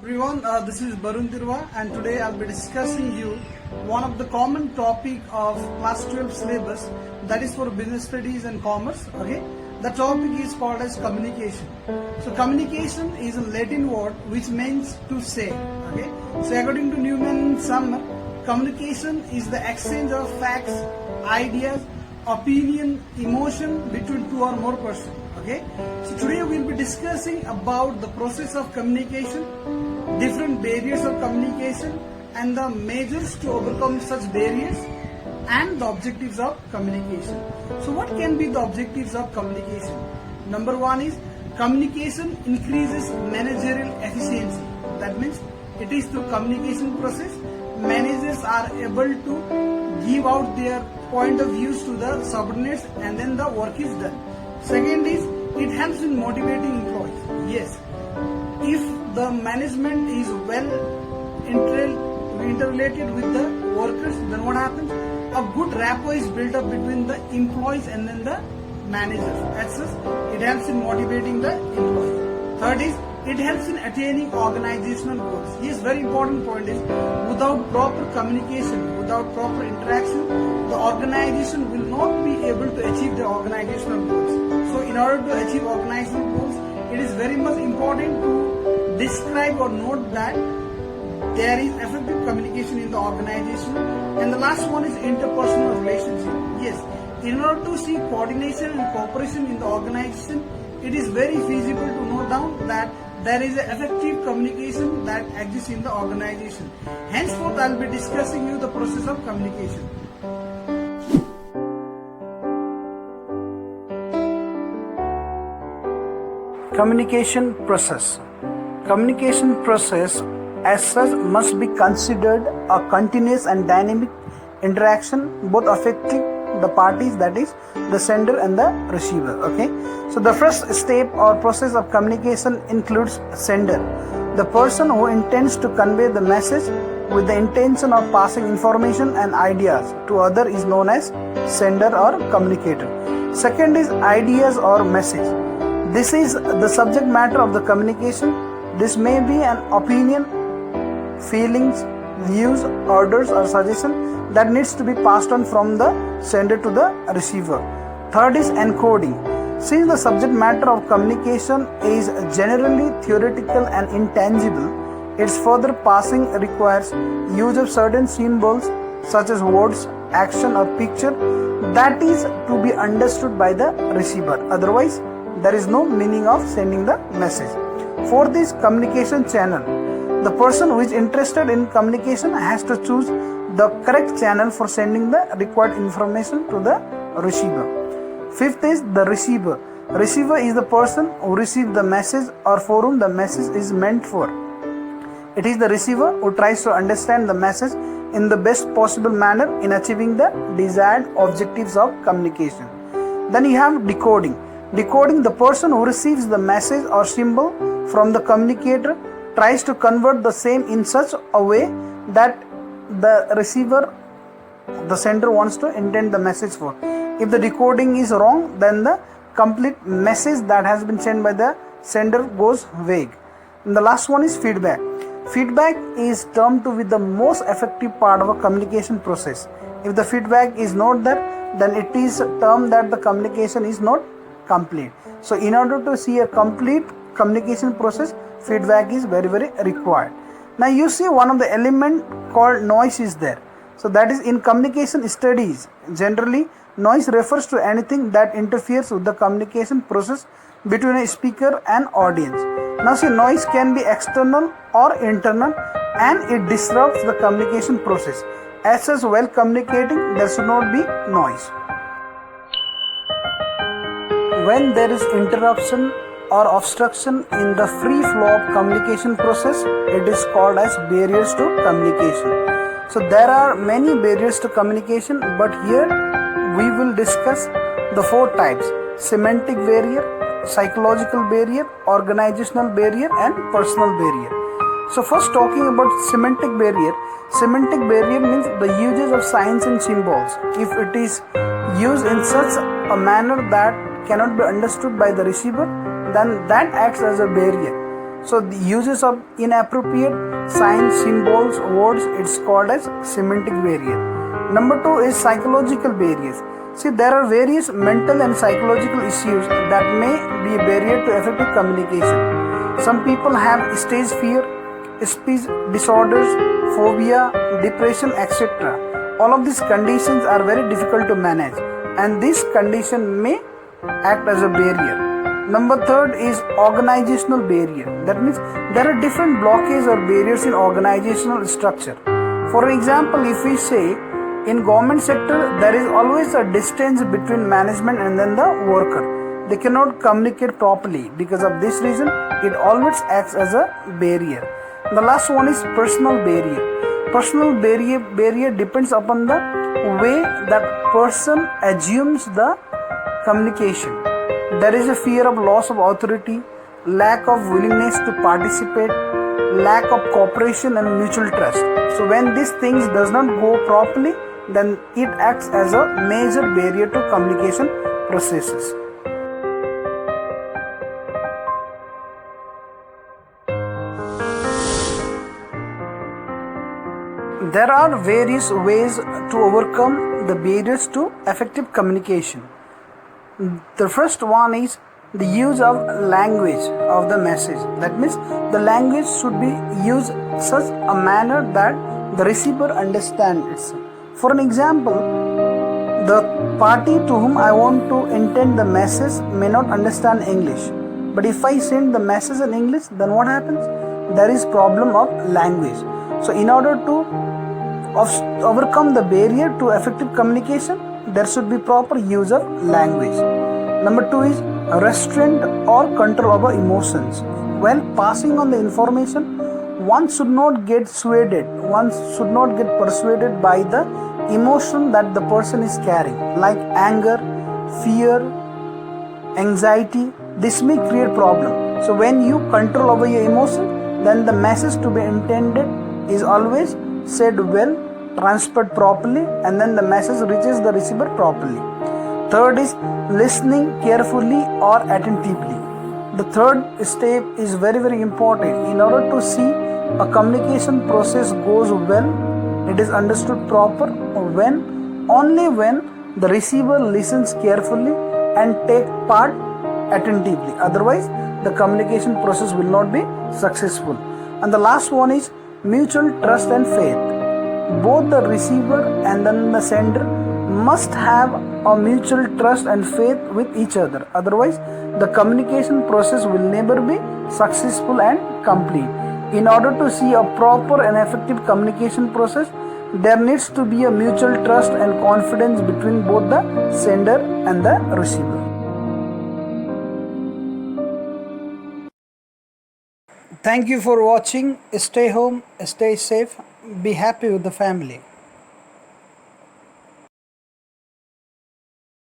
Everyone, this is Barun Dirwa and today I'll be discussing you one of the common topic of class 12 syllabus, that is for business studies and commerce. Okay, the topic is called as communication. So communication is a Latin word which means to say. Okay, so according to Newman Summer, communication is the exchange of facts, ideas, opinion, emotion between two or more persons. Okay, so today we'll be discussing about the process of communication, different barriers of communication, and the measures to overcome such barriers, and the objectives of communication. So what can be the objectives of communication? Number one is communication increases managerial efficiency. That means it is through communication process managers are able to give out their point of views to the subordinates and then the work is done. Second is it helps in motivating employees. Yes, if the management is well interrelated with the workers, then what happens? A good rapport is built up between the employees and then the managers. As such, it helps in motivating the employees. Third is it helps in attaining organizational goals. Yes, very important point is without proper communication, without proper interaction, the organization will not be able to achieve the organizational goals. So in order to achieve organizational goals, it is very much important to describe or note that there is effective communication in the organization. And the last one is interpersonal relationship. Yes, in order to see coordination and cooperation in the organization, it is very feasible to note down that there is an effective communication that exists in the organization. Henceforth, I will be discussing you the process of communication. Communication process. Communication process as such must be considered a continuous and dynamic interaction both affecting the parties, that is the sender and the receiver. Okay, so the first step or process of communication includes sender. The person who intends to convey the message with the intention of passing information and ideas to other is known as sender or communicator. Second is ideas or message. This is the subject matter of the communication. This may be an opinion, feelings, views, orders or suggestion that needs to be passed on from the sender to the receiver. Third is encoding. Since the subject matter of communication is generally theoretical and intangible, its further passing requires use of certain symbols such as words, action or picture that is to be understood by the receiver. Otherwise, there is no meaning of sending the message. Fourth is communication channel. The person who is interested in communication has to choose the correct channel for sending the required information to the receiver. Fifth is the receiver. Receiver is the person who receives the message or for whom the message is meant for. It is the receiver who tries to understand the message in the best possible manner in achieving the desired objectives of communication. Then you have decoding. Decoding, the person who receives the message or symbol from the communicator tries to convert the same in such a way that the receiver, the sender wants to intend the message for. If the decoding is wrong, then the complete message that has been sent by the sender goes vague. And the last one is feedback. Feedback is termed to be the most effective part of a communication process. If the feedback is not there, then it is termed that the communication is not complete. So in order to see a complete communication process, feedback is very required. Now you see one of the element called noise is there. So that is in communication studies. Generally, noise refers to anything that interferes with the communication process between a speaker and audience. Now see, noise can be external or internal and it disrupts the communication process. As such, while communicating, there should not be noise. When there is interruption or obstruction in the free flow of communication process, it is called as barriers to communication. So there are many barriers to communication, but here we will discuss the four types: semantic barrier, psychological barrier, organizational barrier and personal barrier. So first, talking about semantic barrier. Semantic barrier means the usage of signs and symbols. If it is used in such a manner that cannot be understood by the receiver, then that acts as a barrier. So the uses of inappropriate signs, symbols, words, it's called as semantic barrier. Number 2 is psychological barriers. See, there are various mental and psychological issues that may be a barrier to effective communication. Some people have stage fear, speech disorders, phobia, depression, etc. All of these conditions are very difficult to manage, and this condition may act as a barrier. Number 3 is organizational barrier. That means there are different blockages or barriers in organizational structure. For example, if we say in government sector there is always a distance between management and then the worker. They cannot communicate properly. Because of this reason, it always acts as a barrier. The last one is personal barrier. Personal barrier depends upon the way that person assumes the communication. There is a fear of loss of authority, lack of willingness to participate, lack of cooperation and mutual trust. So when these things does not go properly, then it acts as a major barrier to communication processes. There are various ways to overcome the barriers to effective communication. The first one is the use of language of the message. That means the language should be used such a manner that the receiver understands it. For an example, the party to whom I want to intend the message may not understand English. But if I send the message in English, then what happens? There is problem of language. So in order to overcome the barrier to effective communication, there should be proper use of language. Number 2 is restraint or control over emotions. While passing on the information, one should not get swayed, one should not get persuaded by the emotion that the person is carrying, like anger, fear, anxiety. This may create problem. So when you control over your emotion, then the message to be intended is always said well, transferred properly, and then the message reaches the receiver properly. Third is listening carefully or attentively. The third step is very, very important. In order to see a communication process goes well, it is understood proper only when the receiver listens carefully and take part attentively. Otherwise, the communication process will not be successful. And the last one is mutual trust and faith. Both the receiver and then the sender must have a mutual trust and faith with each other. Otherwise, the communication process will never be successful and complete. In order to see a proper and effective communication process, there needs to be a mutual trust and confidence between both the sender and the receiver. Thank you for watching. Stay home, stay safe, be happy with the family.